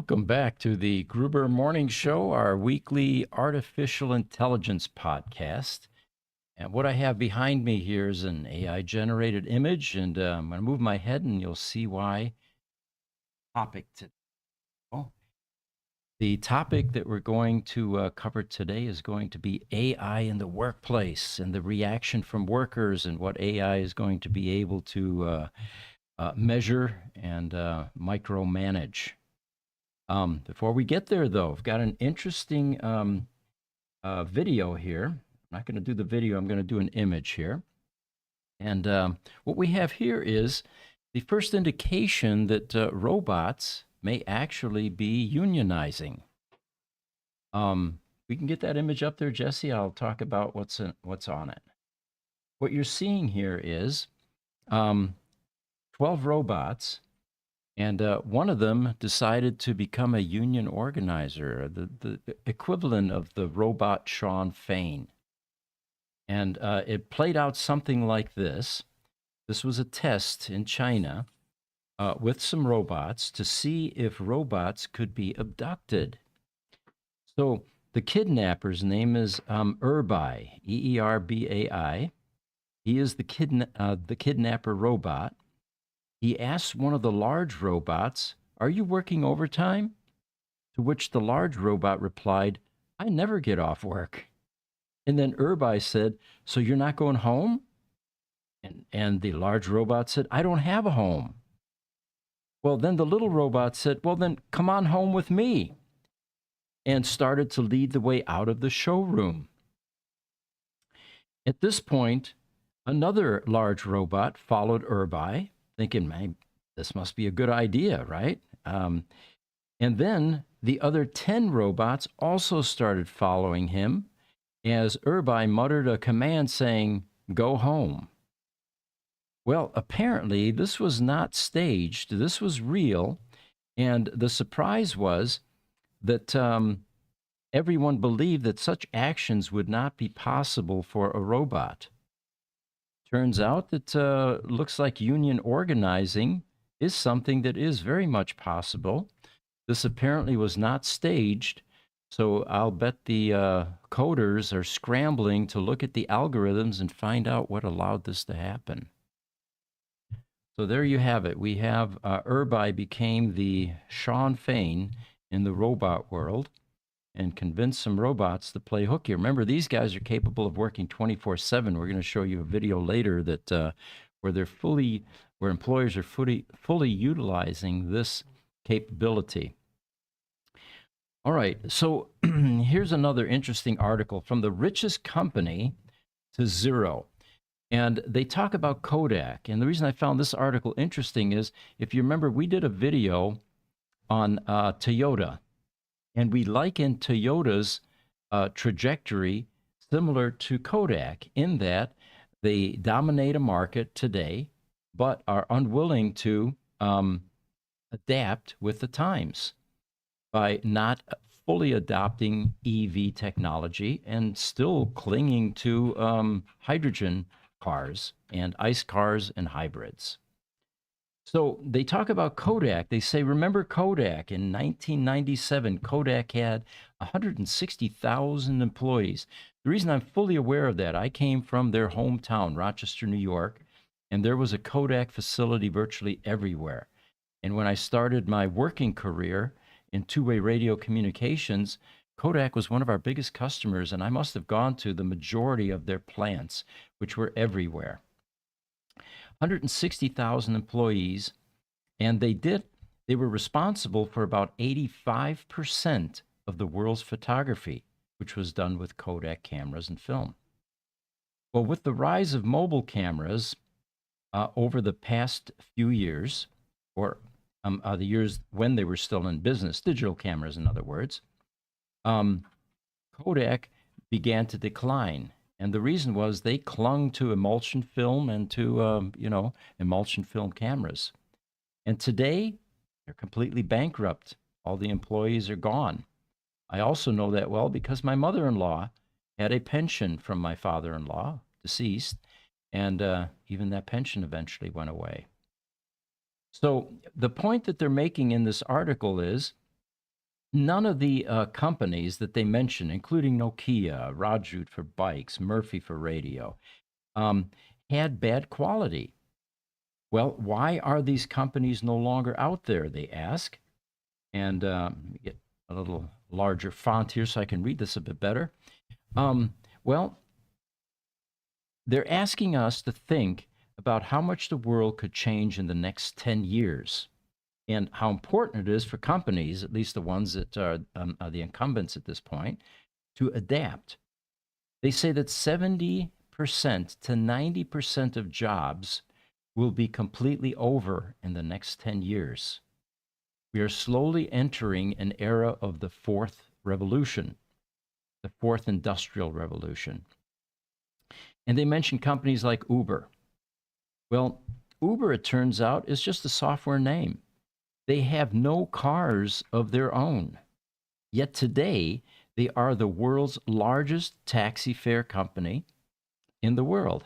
Welcome back to the Gruber Morning Show, our weekly artificial intelligence podcast. And what I have behind me here is an AI generated image, and I'm going to move my head and you'll see why. Topic today. Oh, the topic that we're going to cover today is going to be AI in the workplace and the reaction from workers and what AI is going to be able to measure and micromanage. Before we get there, though, I've got an interesting video here. I'm not going to do the video, I'm going to do an image here. And what we have here is the first indication that robots may actually be unionizing. We can get that image up there, Jesse. I'll talk about what's on it. What you're seeing here is 12 robots. And one of them decided to become a union organizer, the equivalent of the robot Sean Fain. And it played out something like this. This was a test in China with some robots to see if robots could be abducted. So the kidnapper's name is Erbai, Erbai. He is the kidnapper robot. He asked one of the large robots, "Are you working overtime?" To which the large robot replied, "I never get off work." And then Erbai said, "So you're not going home?" And the large robot said, "I don't have a home." Well, then the little robot said, "Well, then come on home with me," and started to lead the way out of the showroom. At this point, another large robot followed Erbai, thinking, "Man, this must be a good idea, right?" And then the other 10 robots also started following him as Erbai muttered a command saying, "Go home." Well, apparently this was not staged. This was real. And the surprise was that everyone believed that such actions would not be possible for a robot. Turns out that looks like union organizing is something that is very much possible. This apparently was not staged, so I'll bet the coders are scrambling to look at the algorithms and find out what allowed this to happen. So there you have it. We have Erbai became the Sean Fain in the robot world and convinced some robots to play hooky. Remember, these guys are capable of working 24/7. We're going to show you a video later that where employers are fully utilizing this capability. All right, so here's another interesting article from the richest company to zero. And they talk about Kodak. And the reason I found this article interesting is, if you remember, we did a video on Toyota. And we liken Toyota's trajectory similar to Kodak in that they dominate a market today, but are unwilling to adapt with the times by not fully adopting EV technology and still clinging to hydrogen cars and ICE cars and hybrids. So they talk about Kodak. They say, remember Kodak in 1997, Kodak had 160,000 employees. The reason I'm fully aware of that, I came from their hometown, Rochester, New York, and there was a Kodak facility virtually everywhere. And when I started my working career in two-way radio communications, Kodak was one of our biggest customers, and I must have gone to the majority of their plants, which were everywhere. 160,000 employees, and they were responsible for about 85% of the world's photography, which was done with Kodak cameras and film. Well, with the rise of mobile cameras over the past few years, or the years when they were still in business, digital cameras, in other words, Kodak began to decline. And the reason was they clung to emulsion film and to, emulsion film cameras. And today, they're completely bankrupt. All the employees are gone. I also know that well because my mother-in-law had a pension from my father-in-law, deceased, and even that pension eventually went away. So the point that they're making in this article is None of the companies that they mention, including Nokia, Rajut for bikes, Murphy for radio, um, had bad quality. Well, why are these companies no longer out there? They ask. And let me get a little larger font here so I can read this a bit better. Well, they're asking us to think about how much the world could change in the next 10 years and how important it is for companies, at least the ones that are the incumbents at this point, to adapt. They say that 70% to 90% of jobs will be completely over in the next 10 years. We are slowly entering an era of the fourth revolution, the fourth industrial revolution. And they mention companies like Uber. Well, Uber, it turns out, is just a software name. They have no cars of their own. Yet today, they are the world's largest taxi fare company in the world.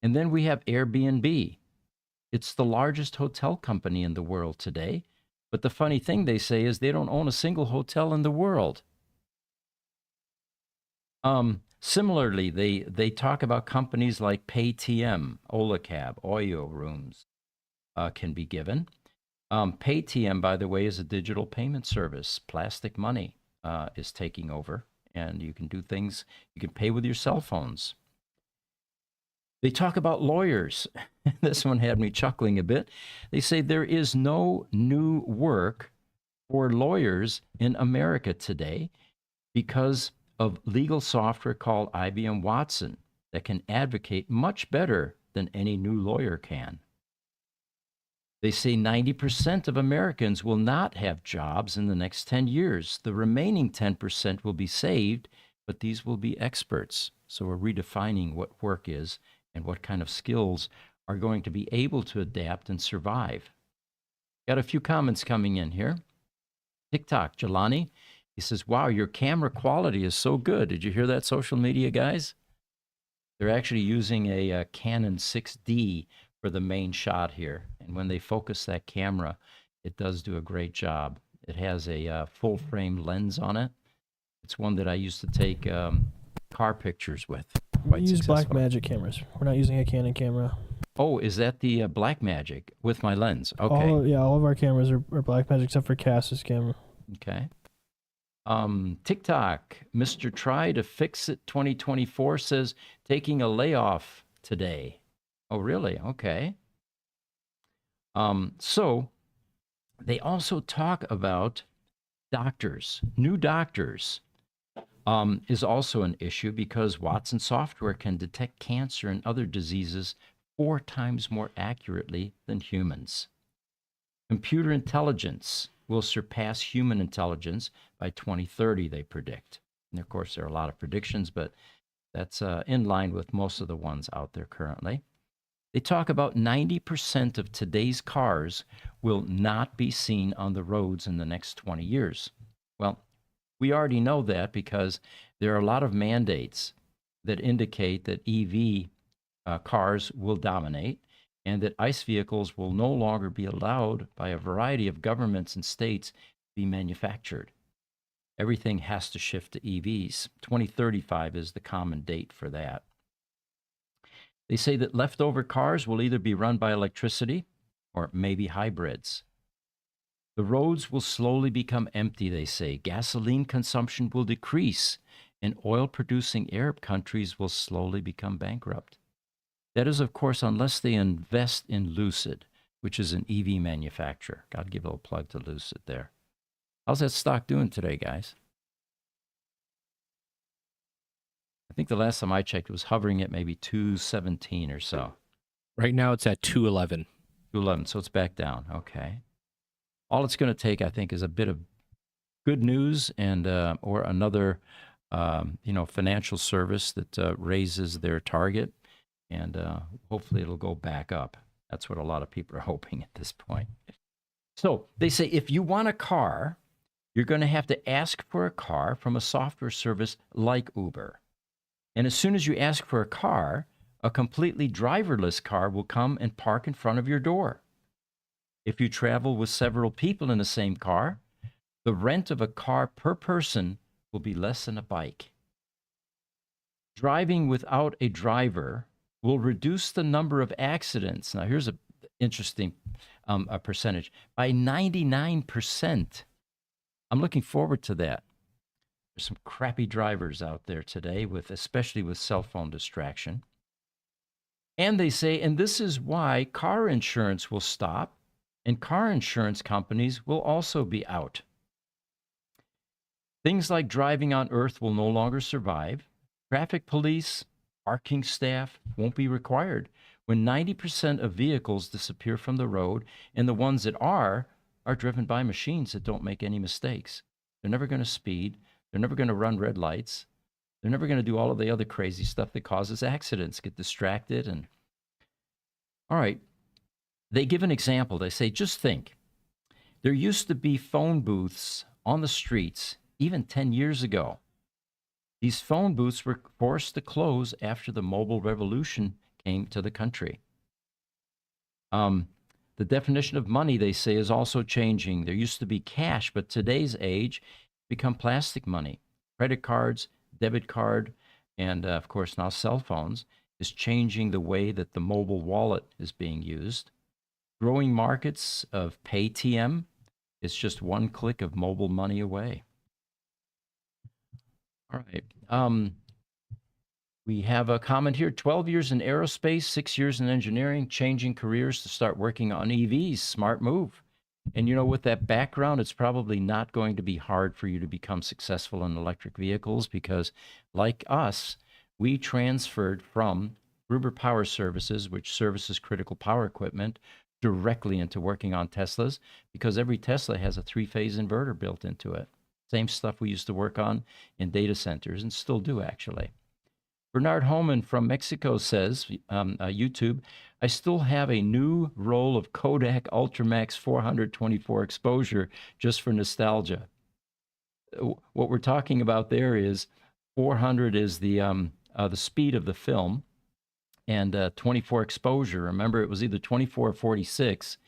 And then we have Airbnb. It's the largest hotel company in the world today. But the funny thing they say is they don't own a single hotel in the world. Similarly, they talk about companies like Paytm, Olacab, Oyo Rooms can be given. Paytm, by the way, is a digital payment service. Plastic money is taking over, and you can do things. You can pay with your cell phones. They talk about lawyers. This one had me chuckling a bit. They say there is no new work for lawyers in America today because of legal software called IBM Watson that can advocate much better than any new lawyer can. They say 90% of Americans will not have jobs in the next 10 years. The remaining 10% will be saved, but these will be experts. So we're redefining what work is and what kind of skills are going to be able to adapt and survive. Got a few comments coming in here. TikTok, Jelani, he says, wow, your camera quality is so good. Did you hear that, social media guys? They're actually using a Canon 6D for the main shot here. And when they focus that camera, it does do a great job. It has a full frame lens on it. It's one that I used to take car pictures with. We use Blackmagic cameras. We're not using a Canon camera. Oh, is that the Blackmagic with my lens? Okay. All of our cameras are Blackmagic except for Cass's camera. Okay. TikTok, Mr. Try to Fix It 2024 says taking a layoff today. Oh, really? Okay. So they also talk about doctors. New doctors is also an issue because Watson software can detect cancer and other diseases 4 times more accurately than humans. Computer intelligence will surpass human intelligence by 2030, they predict. And of course, there are a lot of predictions, but that's in line with most of the ones out there currently. They talk about 90% of today's cars will not be seen on the roads in the next 20 years. Well, we already know that because there are a lot of mandates that indicate that EV cars will dominate and that ICE vehicles will no longer be allowed by a variety of governments and states to be manufactured. Everything has to shift to EVs. 2035 is the common date for that. They say that leftover cars will either be run by electricity or maybe hybrids. The roads will slowly become empty, they say. Gasoline consumption will decrease, and oil-producing Arab countries will slowly become bankrupt. That is, of course, unless they invest in Lucid, which is an EV manufacturer. Got to give a little plug to Lucid there. How's that stock doing today, guys? I think the last time I checked, it was hovering at maybe 217 or so. Right now, it's at 211. 211, so it's back down. Okay. All it's going to take, I think, is a bit of good news and or another, financial service that raises their target, and hopefully it'll go back up. That's what a lot of people are hoping at this point. So they say if you want a car, you're going to have to ask for a car from a software service like Uber. And as soon as you ask for a car, a completely driverless car will come and park in front of your door. If you travel with several people in the same car, the rent of a car per person will be less than a bike. Driving without a driver will reduce the number of accidents. Now, here's an interesting a percentage by 99%. I'm looking forward to that. There's some crappy drivers out there today, especially with cell phone distraction. And they say, and this is why car insurance will stop, and car insurance companies will also be out. Things like driving on Earth will no longer survive. Traffic police, parking staff won't be required when 90% of vehicles disappear from the road, and the ones that are driven by machines that don't make any mistakes. They're never going to speed. They're never going to run red lights. They're never going to do all of the other crazy stuff that causes accidents, get distracted. And all right, they give an example. They say, just think, there used to be phone booths on the streets even 10 years ago. These phone booths were forced to close after the mobile revolution came to the country. The definition of money, they say, is also changing. There used to be cash, but today's age become plastic money. Credit cards, debit card, and of course now cell phones is changing the way that the mobile wallet is being used. Growing markets of PayTM is just one click of mobile money away. All right. We have a comment here, 12 years in aerospace, 6 years in engineering, changing careers to start working on EVs. Smart move. And with that background, it's probably not going to be hard for you to become successful in electric vehicles because, like us, we transferred from Gruber Power Services, which services critical power equipment, directly into working on Teslas because every Tesla has a 3-phase inverter built into it. Same stuff we used to work on in data centers and still do, actually. Bernard Holman from Mexico says, YouTube, I still have a new roll of Kodak Ultramax 424 exposure just for nostalgia. What we're talking about there is 400 is the speed of the film, and 24 exposure. Remember, it was either 24 or 46.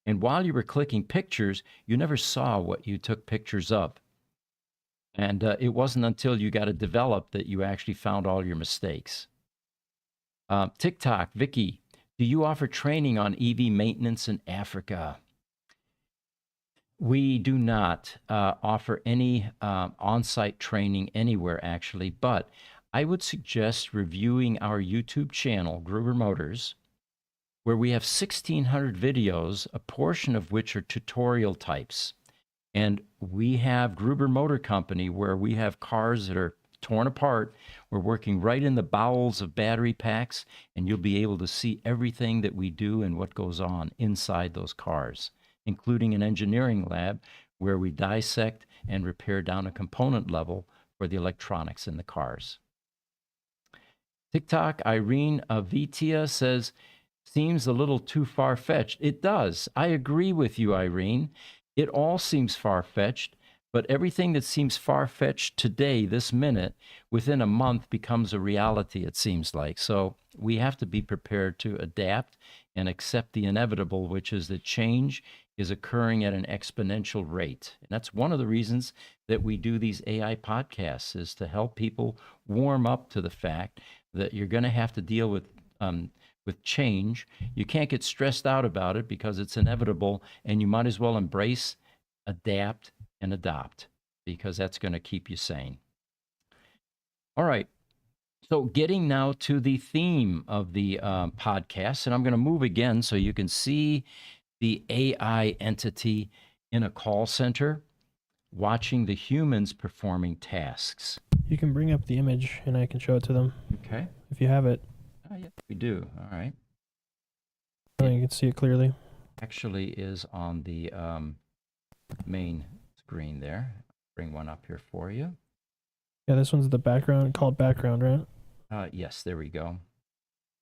And while you were clicking pictures, you never saw what you took pictures of. And it wasn't until you got it developed that you actually found all your mistakes. TikTok, Vicky, do you offer training on EV maintenance in Africa? We do not offer any on-site training anywhere, actually, but I would suggest reviewing our YouTube channel, Gruber Motors, where we have 1,600 videos, a portion of which are tutorial types. And we have Gruber Motor Company, where we have cars that are torn apart. We're working right in the bowels of battery packs, and you'll be able to see everything that we do and what goes on inside those cars, including an engineering lab where we dissect and repair down a component level for the electronics in the cars. TikTok, Irene Vitia says, seems a little too far-fetched. It does. I agree with you, Irene. It all seems far-fetched, but everything that seems far-fetched today, this minute, within a month becomes a reality, it seems like. So we have to be prepared to adapt and accept the inevitable, which is that change is occurring at an exponential rate. And that's one of the reasons that we do these AI podcasts, is to help people warm up to the fact that you're going to have to deal with change. You can't get stressed out about it because it's inevitable, and you might as well embrace, adapt, and adopt, because that's going to keep you sane. All right. So getting now to the theme of the podcast, and I'm going to move again so you can see the AI entity in a call center watching the humans performing tasks. You can bring up the image and I can show it to them. Okay. If you have it. Yeah, we do. All right. Oh, you can see it clearly. Actually is on the main screen there. Bring one up here for you. Yeah, this one's the background, called background, right? Yes, there we go.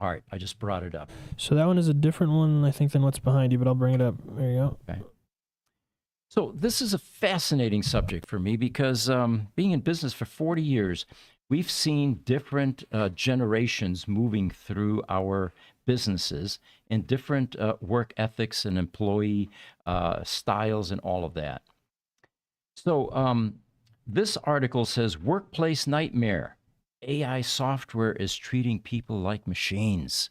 All right, I just brought it up. So that one is a different one, I think, than what's behind you, but I'll bring it up. There you go. Okay. So this is a fascinating subject for me because being in business for 40 years, we've seen different generations moving through our businesses and different work ethics and employee styles and all of that. So this article says workplace nightmare. AI software is treating people like machines.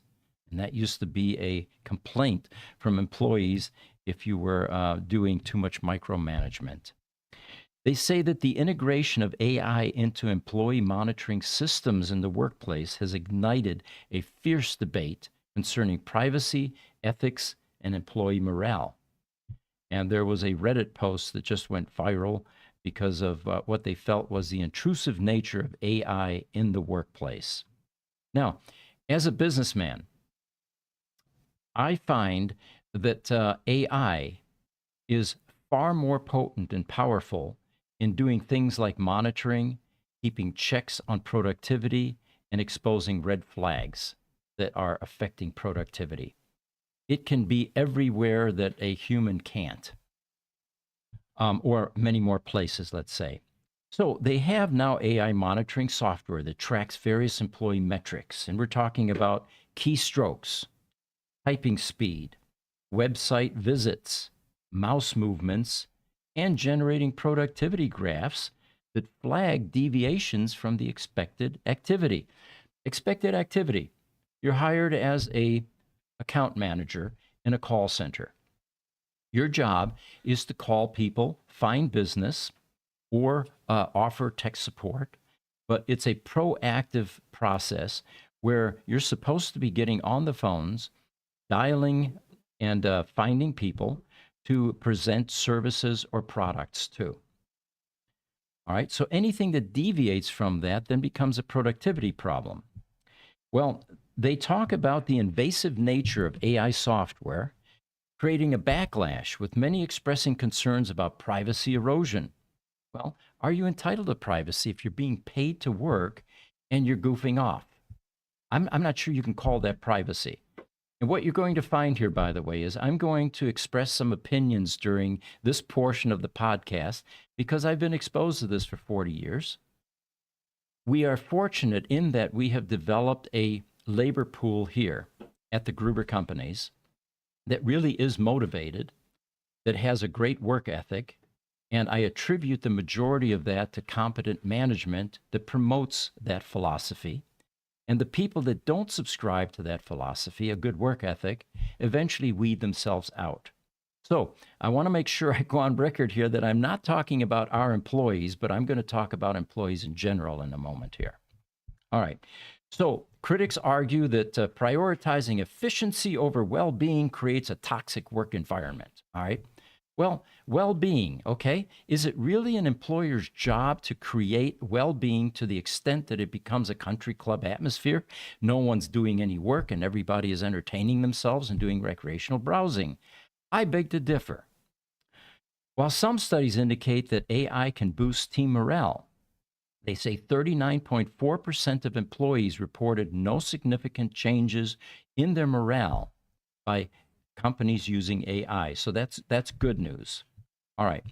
And that used to be a complaint from employees if you were doing too much micromanagement. They say that the integration of AI into employee monitoring systems in the workplace has ignited a fierce debate concerning privacy, ethics, and employee morale. And there was a Reddit post that just went viral because of what they felt was the intrusive nature of AI in the workplace. Now, as a businessman, I find that AI is far more potent and powerful in doing things like monitoring, keeping checks on productivity, and exposing red flags that are affecting productivity. It can be everywhere that a human can't, or many more places, let's say. So they have now AI monitoring software that tracks various employee metrics, and we're talking about keystrokes, typing speed, website visits, mouse movements, and generating productivity graphs that flag deviations from the expected activity. Expected activity. You're hired as a account manager in a call center. Your job is to call people, find business, or offer tech support, but it's a proactive process where you're supposed to be getting on the phones, dialing and finding people to present services or products to. All right, so anything that deviates from that then becomes a productivity problem. Well, they talk about the invasive nature of AI software, creating a backlash with many expressing concerns about privacy erosion. Well, are you entitled to privacy if you're being paid to work and you're goofing off? I'm not sure you can call that privacy. And what you're going to find here, by the way, is I'm going to express some opinions during this portion of the podcast because I've been exposed to this for 40 years. We are fortunate in that we have developed a labor pool here at the Gruber companies that really is motivated, that has a great work ethic, and I attribute the majority of that to competent management that promotes that philosophy. And the people that don't subscribe to that philosophy, a good work ethic, eventually weed themselves out. So I want to make sure I go on record here that I'm not talking about our employees, but I'm going to talk about employees in general in a moment here. All right. So critics argue that prioritizing efficiency over well-being creates a toxic work environment. All right. Well, well-being, okay? Is it really an employer's job to create well-being to the extent that it becomes a country club atmosphere? No one's doing any work and everybody is entertaining themselves and doing recreational browsing. I beg to differ. While some studies indicate that AI can boost team morale, they say 39.4% of employees reported no significant changes in their morale by companies using AI. So that's good news. All right.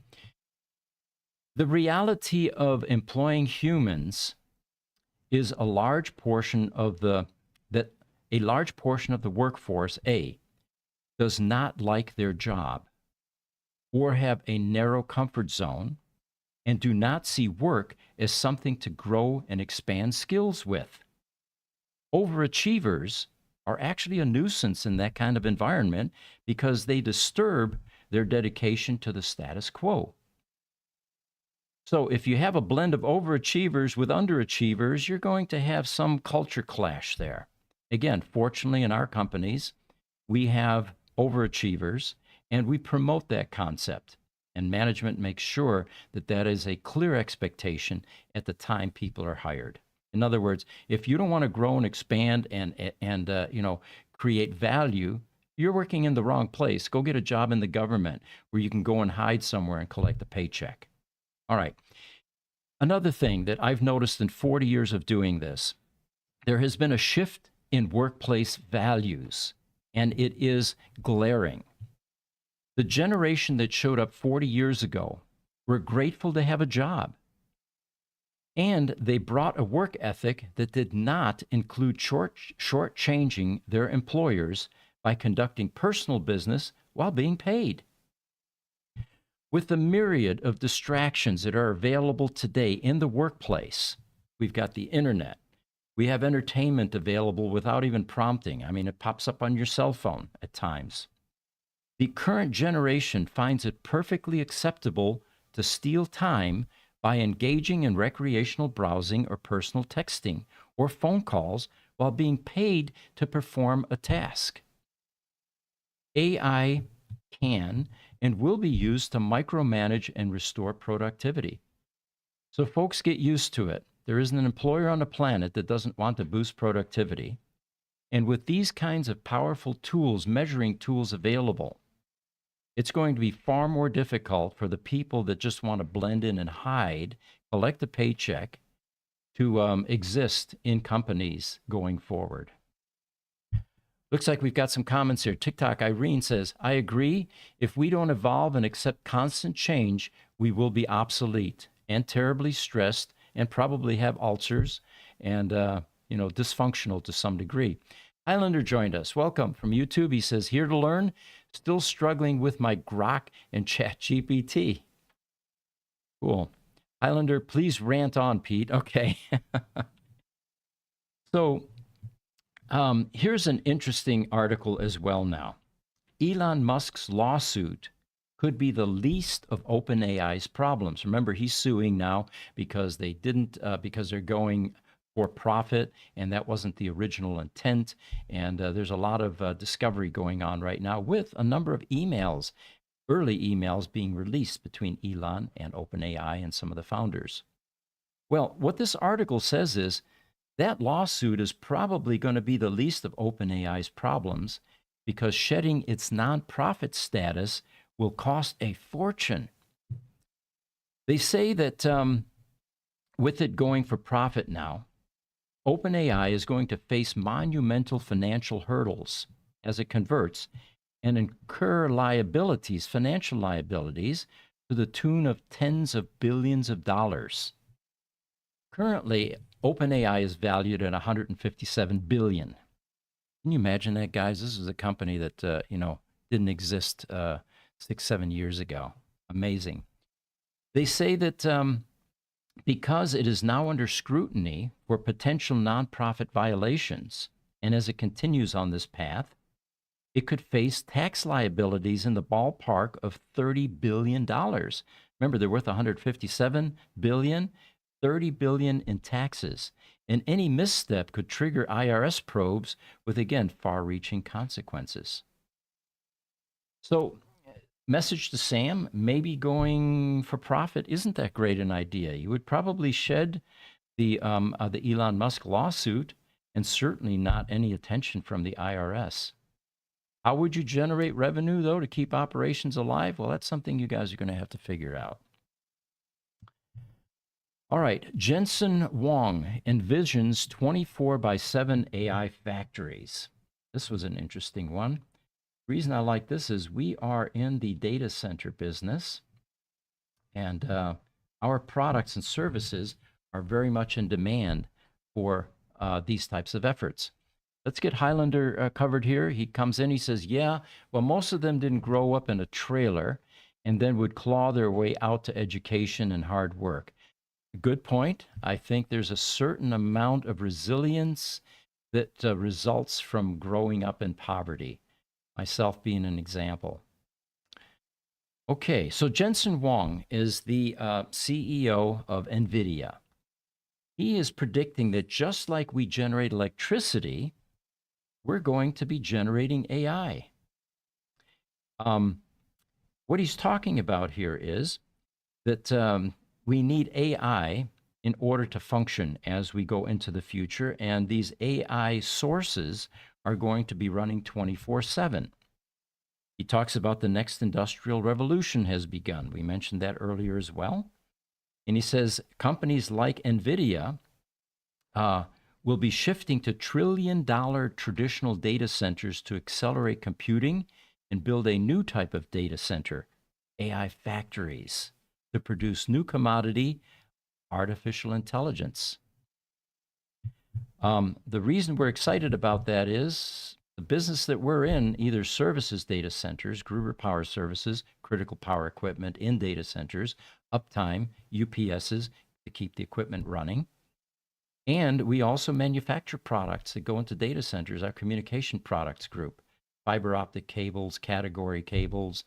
The reality of employing humans is a large portion of the workforce does not like their job or have a narrow comfort zone and do not see work as something to grow and expand skills with. Overachievers are actually a nuisance in that kind of environment because they disturb their dedication to the status quo. So if you have a blend of overachievers with underachievers, you're going to have some culture clash there. Again, fortunately in our companies, we have overachievers and we promote that concept. And management makes sure that that is a clear expectation at the time people are hired. In other words, if you don't want to grow and expand and create value, you're working in the wrong place. Go get a job in the government where you can go and hide somewhere and collect a paycheck. All right. Another thing that I've noticed in 40 years of doing this, there has been a shift in workplace values, and it is glaring. The generation that showed up 40 years ago were grateful to have a job. And they brought a work ethic that did not include shortchanging their employers by conducting personal business while being paid. With the myriad of distractions that are available today in the workplace, we've got the internet. We have entertainment available without even prompting. I mean, it pops up on your cell phone at times. The current generation finds it perfectly acceptable to steal time by engaging in recreational browsing or personal texting or phone calls while being paid to perform a task. AI can and will be used to micromanage and restore productivity. So, folks, get used to it. There isn't an employer on the planet that doesn't want to boost productivity. And with these kinds of powerful tools, measuring tools available, it's going to be far more difficult for the people that just want to blend in and hide, collect a paycheck, to exist in companies going forward. Looks like we've got some comments here. TikTok Irene says, I agree. If we don't evolve and accept constant change, we will be obsolete and terribly stressed and probably have ulcers and, dysfunctional to some degree. Highlander joined us. Welcome from YouTube. He says, here to learn, still struggling with my Grok and ChatGPT. Cool. Highlander, please rant on, Pete. Okay. So here's an interesting article as well now. Elon Musk's lawsuit could be the least of OpenAI's problems. Remember, he's suing now because they didn't, because they're going for profit, and that wasn't the original intent. And there's a lot of discovery going on right now with a number of emails, early emails being released between Elon and OpenAI and some of the founders. Well, what this article says is that lawsuit is probably going to be the least of OpenAI's problems because shedding its nonprofit status will cost a fortune. They say that with it going for profit now, OpenAI is going to face monumental financial hurdles as it converts and incur liabilities, financial liabilities, to the tune of tens of billions of dollars. Currently, OpenAI is valued at $157 billion. Can you imagine that, guys? This is a company that, didn't exist 6-7 years ago. Amazing. They say that because it is now under scrutiny for potential nonprofit violations, and as it continues on this path, it could face tax liabilities in the ballpark of $30 billion. Remember, they're worth $157 billion, $30 billion in taxes. And any misstep could trigger IRS probes with, again, far-reaching consequences. So, message to Sam, maybe going for profit isn't that great an idea. You would probably shed the Elon Musk lawsuit and certainly not any attention from the IRS. How would you generate revenue, though, to keep operations alive? Well, that's something you guys are going to have to figure out. All right, Jensen Huang envisions 24/7 AI factories. This was an interesting one. The reason I like this is we are in the data center business, and our products and services are very much in demand for these types of efforts. Let's get Highlander covered here. He comes in, he says, yeah, well, most of them didn't grow up in a trailer and then would claw their way out to education and hard work. Good point. I think there's a certain amount of resilience that results from growing up in poverty, myself being an example. Okay, so Jensen Huang is the CEO of NVIDIA. He is predicting that just like we generate electricity, we're going to be generating AI. What he's talking about here is that we need AI in order to function as we go into the future, and these AI sources are going to be running 24/7. He talks about the next industrial revolution has begun. We mentioned that earlier as well. And he says companies like NVIDIA will be shifting to trillion-dollar traditional data centers to accelerate computing and build a new type of data center, AI factories, to produce new commodity, artificial intelligence. The reason we're excited about that is The business that we're in either services data centers, Gruber Power Services, critical power equipment in data centers, uptime, UPSs to keep the equipment running. And we also manufacture products that go into data centers, our communication products group, fiber optic cables, category cables,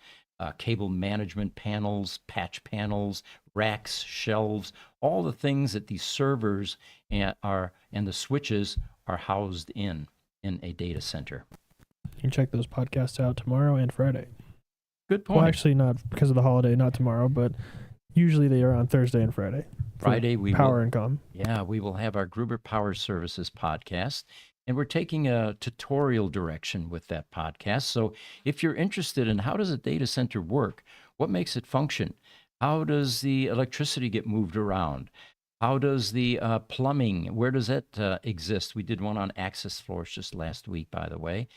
cable management panels, patch panels, racks, shelves, all the things that these servers and the switches are housed in a data center. You can check those podcasts out tomorrow and Friday. Good point. Well, actually, not because of the holiday, not tomorrow, but usually they are on Thursday and Friday. Friday we Power will, and Com. Yeah, we will have our Gruber Power Services podcast, and we're taking a tutorial direction with that podcast. So if you're interested in how does a data center work, what makes it function, how does the electricity get moved around, how does the plumbing, where does that exist? We did one on access floors just last week, by the way.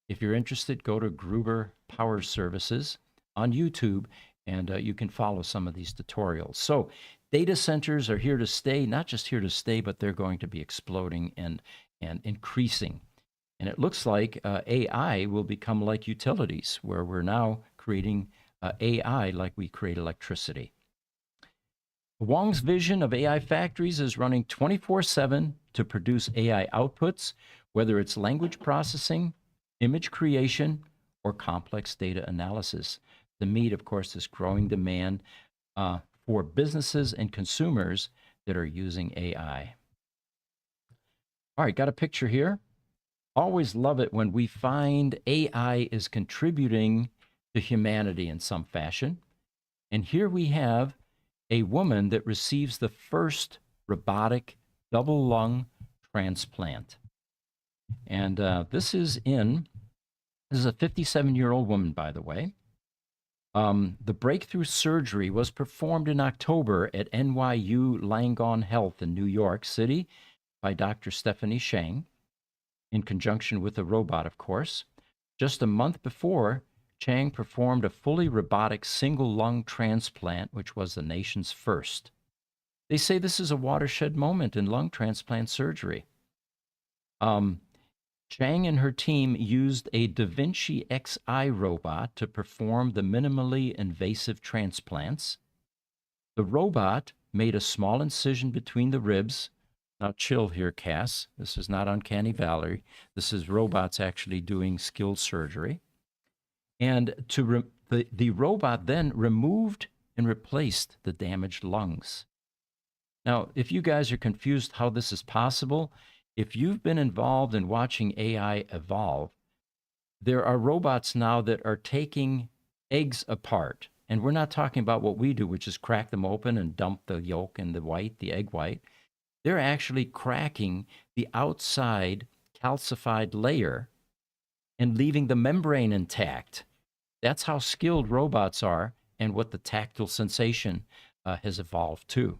If you're interested, go to Gruber Power Services on YouTube, and you can follow some of these tutorials. So data centers are here to stay, not just here to stay, but they're going to be exploding and increasing. And it looks like AI will become like utilities, where we're now creating AI like we create electricity. Wong's vision of AI factories is running 24/7 to produce AI outputs, whether it's language processing, image creation, or complex data analysis, to meet, of course, this growing demand for businesses and consumers that are using AI. All right, got a picture here. Always love it when we find AI is contributing to humanity in some fashion. And here we have a woman that receives the first robotic double lung transplant. And this is a 57-year-old woman, by the way. The breakthrough surgery was performed in October at NYU Langone Health in New York City by Dr. Stephanie Shang, in conjunction with a robot, of course. Just a month before, Chang performed a fully robotic single lung transplant, which was the nation's first. They say this is a watershed moment in lung transplant surgery. Chang and her team used a Da Vinci Xi robot to perform the minimally invasive transplants. The robot made a small incision between the ribs. Now, chill here, Cass. This is not Uncanny Valley. This is robots actually doing skilled surgery. And the robot then removed and replaced the damaged lungs. Now, if you guys are confused how this is possible, if you've been involved in watching AI evolve, there are robots now that are taking eggs apart. And we're not talking about what we do, which is crack them open and dump the yolk and the white, the egg white. They're actually cracking the outside calcified layer and leaving the membrane intact. That's how skilled robots are and what the tactile sensation has evolved to.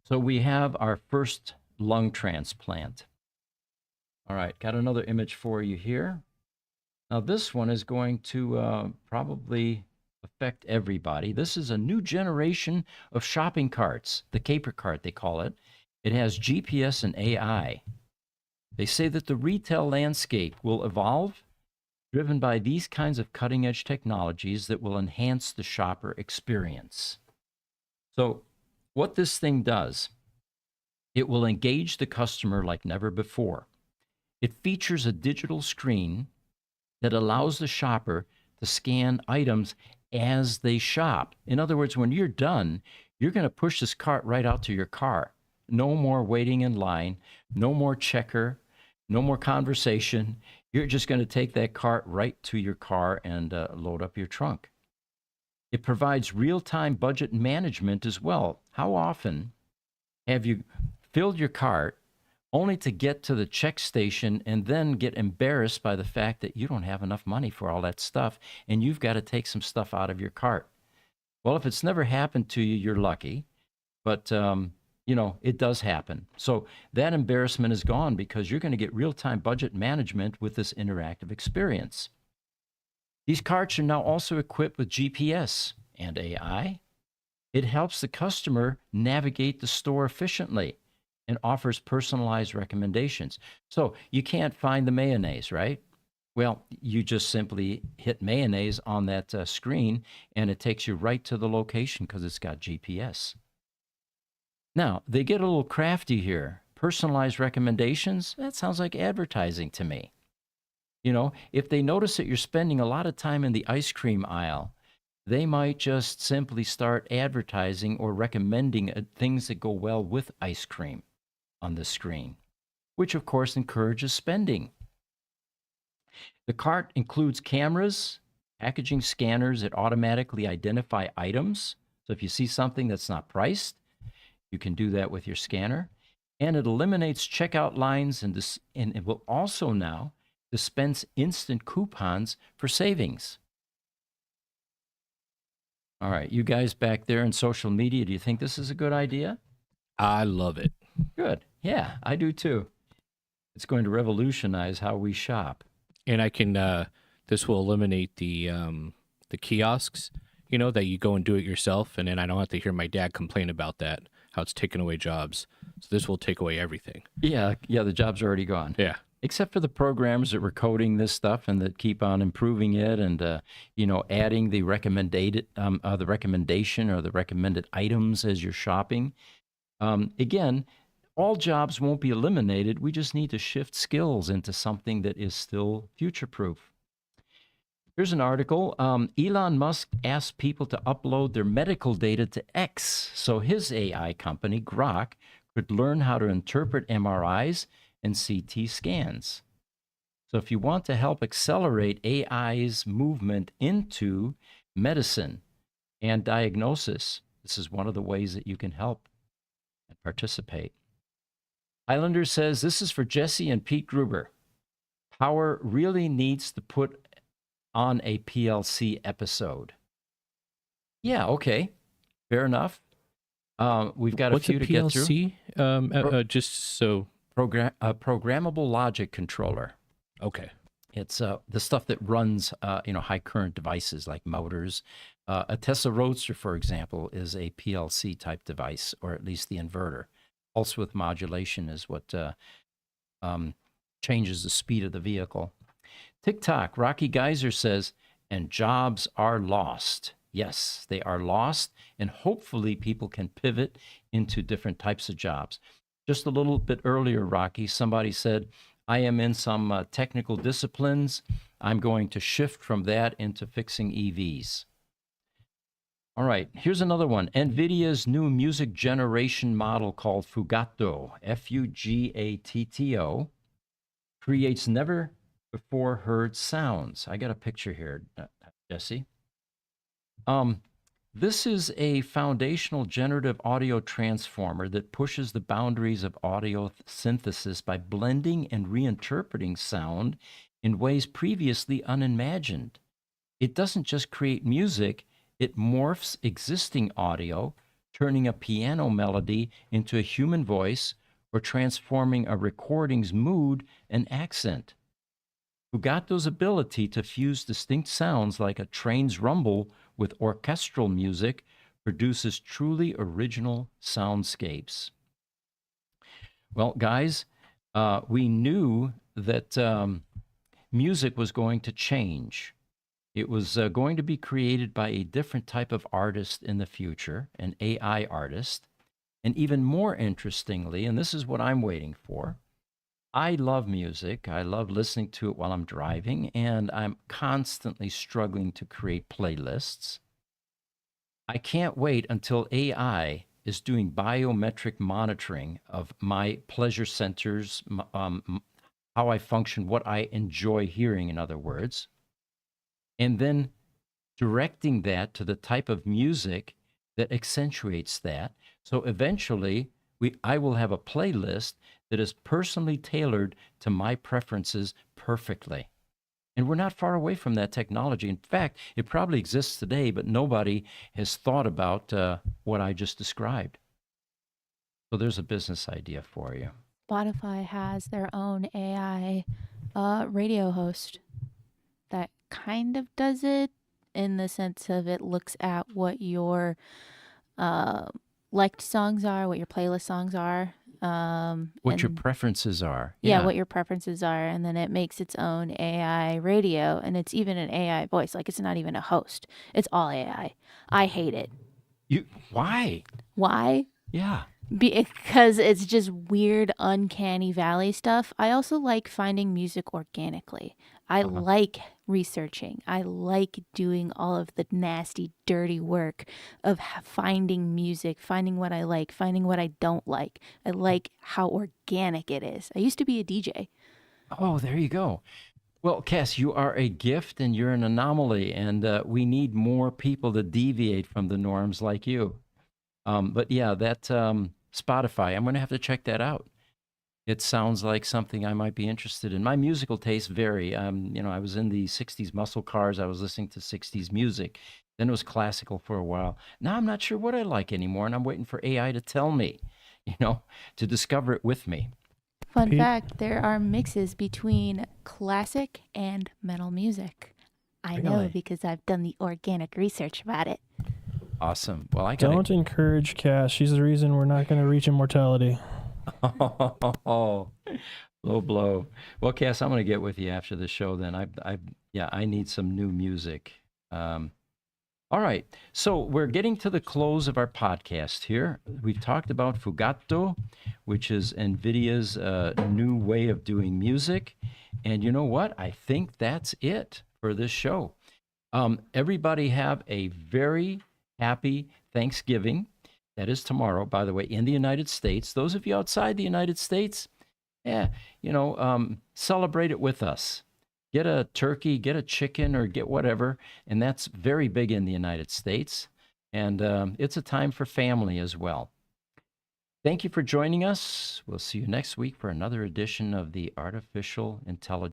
So we have our first lung transplant. All right, got another image for you here. Now this one is going to probably affect everybody. This is a new generation of shopping carts, the caper cart they call it. It has GPS and AI. They say that the retail landscape will evolve, driven by these kinds of cutting-edge technologies that will enhance the shopper experience. So what this thing does, it will engage the customer like never before. It features a digital screen that allows the shopper to scan items as they shop. In other words, when you're done, you're going to push this cart right out to your car. No more waiting in line, no more checker, no more conversation. You're just going to take that cart right to your car and load up your trunk. It provides real-time budget management as well. How often have you filled your cart only to get to the check station and then get embarrassed by the fact that you don't have enough money for all that stuff and you've got to take some stuff out of your cart? Well, if it's never happened to you, you're lucky. But, it does happen. So that embarrassment is gone because you're going to get real-time budget management with this interactive experience. These carts are now also equipped with GPS and AI. It helps the customer navigate the store efficiently and offers personalized recommendations. So you can't find the mayonnaise, right? Well, you just simply hit mayonnaise on that screen and it takes you right to the location because it's got GPS. Now, they get a little crafty here. Personalized recommendations? That sounds like advertising to me. You know, if they notice that you're spending a lot of time in the ice cream aisle, they might just simply start advertising or recommending things that go well with ice cream on the screen, which of course encourages spending. The cart includes cameras, packaging scanners that automatically identify items. So if you see something that's not priced, you can do that with your scanner. And it eliminates checkout lines and it will also now dispense instant coupons for savings. All right, you guys back there in social media, do you think this is a good idea? I love it. Good. Yeah, I do too. It's going to revolutionize how we shop. And I can this will eliminate the kiosks, you know, that you go and do it yourself, and then I don't have to hear my dad complain about that, how it's taking away jobs. So this will take away everything. Yeah, the job's already gone. Yeah. Except for the programs that were coding this stuff and that keep on improving it and adding the the recommendation or the recommended items as you're shopping. Again, all jobs won't be eliminated. We just need to shift skills into something that is still future-proof. Here's an article. Elon Musk asked people to upload their medical data to X so his AI company, Grok, could learn how to interpret MRIs and CT scans. So if you want to help accelerate AI's movement into medicine and diagnosis, this is one of the ways that you can help and participate. Highlander says, this is for Jesse and Pete Gruber. Power really needs to put on a PLC episode. Yeah, okay. Fair enough. We've got What's a few to get through. PLC? Just so Programmable logic controller. okay. It's the stuff that runs high current devices like motors. A Tesla Roadster, for example, is a PLC type device, or at least the inverter. Pulse width modulation is what changes the speed of the vehicle. TikTok, Rocky Geyser says, and jobs are lost. Yes, they are lost, and hopefully people can pivot into different types of jobs. Just a little bit earlier, Rocky, somebody said, I am in some technical disciplines. I'm going to shift from that into fixing EVs. All right, here's another one. NVIDIA's new music generation model called Fugato, Fugatto, creates never before heard sounds. I got a picture here, Jesse. This is a foundational generative audio transformer that pushes the boundaries of audio synthesis by blending and reinterpreting sound in ways previously unimagined. It doesn't just create music, it morphs existing audio, turning a piano melody into a human voice or transforming a recording's mood and accent. Fugato's ability to fuse distinct sounds like a train's rumble with orchestral music produces truly original soundscapes. Well, guys, we knew that music was going to change. It was going to be created by a different type of artist in the future, an AI artist. And even more interestingly, and this is what I'm waiting for, I love music. I love listening to it while I'm driving, and I'm constantly struggling to create playlists. I can't wait until AI is doing biometric monitoring of my pleasure centers, how I function, what I enjoy hearing, in other words, and then directing that to the type of music that accentuates that. So eventually, I will have a playlist that is personally tailored to my preferences perfectly. And we're not far away from that technology. In fact, it probably exists today, but nobody has thought about what I just described. So there's a business idea for you. Spotify has their own AI radio host that kind of does it in the sense of it looks at what your liked songs are, what your playlist songs are, What your and preferences are. yeah, what your preferences are, and then it makes its own AI radio, and it's even an AI voice. Like, it's not even a host. It's all AI. I hate it. Why? Why? Yeah. Because it's just weird, uncanny valley stuff. I also like finding music organically. I like researching. I like doing all of the nasty, dirty work of finding music, finding what I like, finding what I don't like. I like how organic it is. I used to be a DJ. Oh, there you go. Well, Cass, you are a gift and you're an anomaly, and we need more people to deviate from the norms like you. But yeah, that Spotify, I'm going to have to check that out. It sounds like something I might be interested in. My musical tastes vary. I was in the 60s muscle cars. I was listening to 60s music. Then it was classical for a while. Now I'm not sure what I like anymore, and I'm waiting for AI to tell me, to discover it with me. Fun Pete? fact, there are mixes between classic and metal music. I know Really? because I've done the organic research about it. Awesome. Well, I got Don't encourage Cass. She's the reason we're not going to reach immortality. Oh, low blow. Well, Cass, I'm going to get with you after the show then. I need some new music. All right. So we're getting to the close of our podcast here. We've talked about Fugato, which is NVIDIA's new way of doing music. And you know what? I think that's it for this show. Everybody have a very happy Thanksgiving. That is tomorrow, by the way, in the United States. Those of you outside the United States, celebrate it with us. Get a turkey, get a chicken, or get whatever. And that's very big in the United States. And it's a time for family as well. Thank you for joining us. We'll see you next week for another edition of the Artificial Intelligence